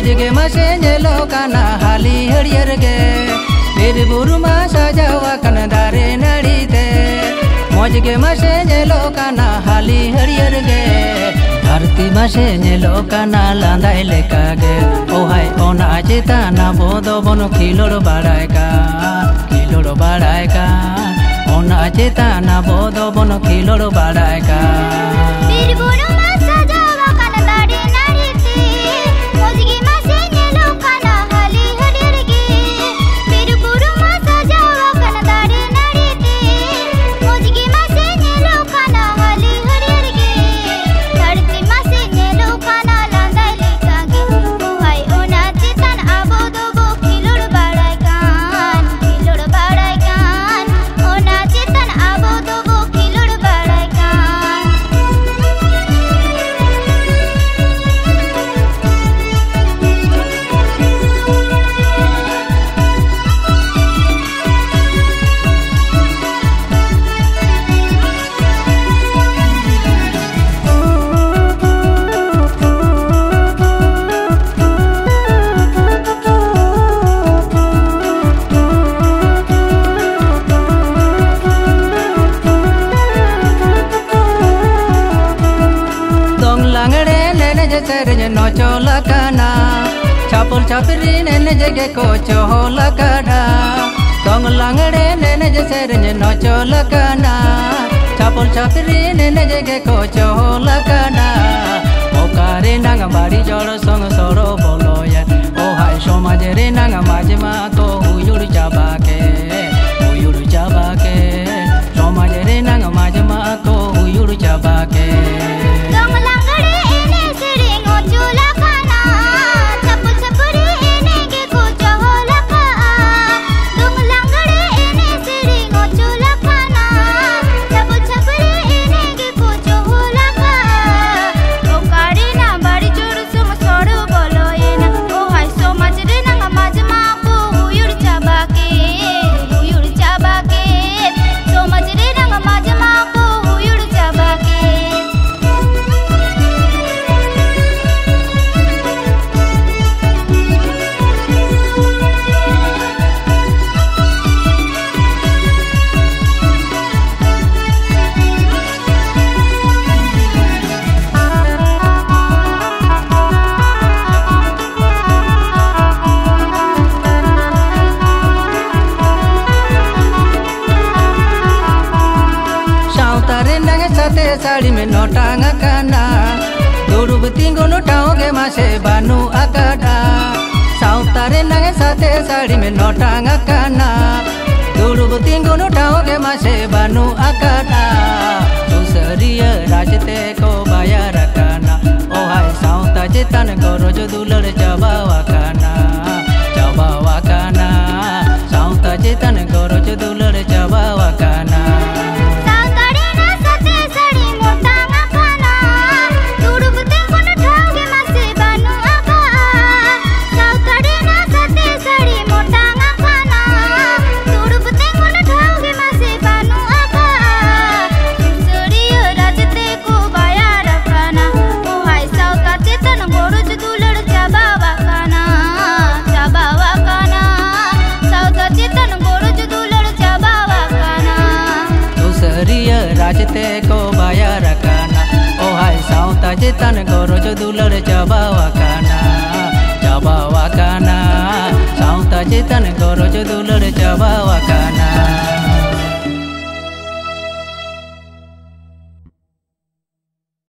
Mojge mashe nyelo kana hali harier ge Bir buru ma sajawa kana dare narite Mojge mashe nyelo kana hali harier ge Dharti mashe nyelo kana landai leka ge Oh hai ona cheta na bodo bono khilor badai ka Ona cheta na bodo bono khilor badai ka Bir buru ma sajawa kana dare narite Mojge mashe nyelo kana hali harier ge Bir buru ma sajawa kana dare narite Mojge mashe nyelo kana hali harier ge Dharti mashe nyelo kana landai leka ge Oh hai ona cheta na bodo bo khilor badai kan Ona cheta na bodo bo khilor badai kan Serenya no chola kana Chapul chapri nene jage ko chola kana Dong langre nene je serenya no chola kana Chapul chapri nene jage ko chola kana Okare nanga bari joro song soro bolo ya Oh hai somajere nanga majma ko huyur jabake Somajere nanga majma ko huyur jabake Sari me no tanga kana Duru betinggo no tauge mashe banu akada Sautare nange sate sari me no tanga kana Duru betinggo no tauge mashe banu akada Susariya rajte ko bayar kana Oh hai sauta chetan ko rojo dular jabawa kana Sauta chetan ko rojo dular jabawa kana Rajte ko bayar kana Oh hai sauta chetan ko rojo dular jabawa kana Sauta chetan ko rojo dular jabawa kana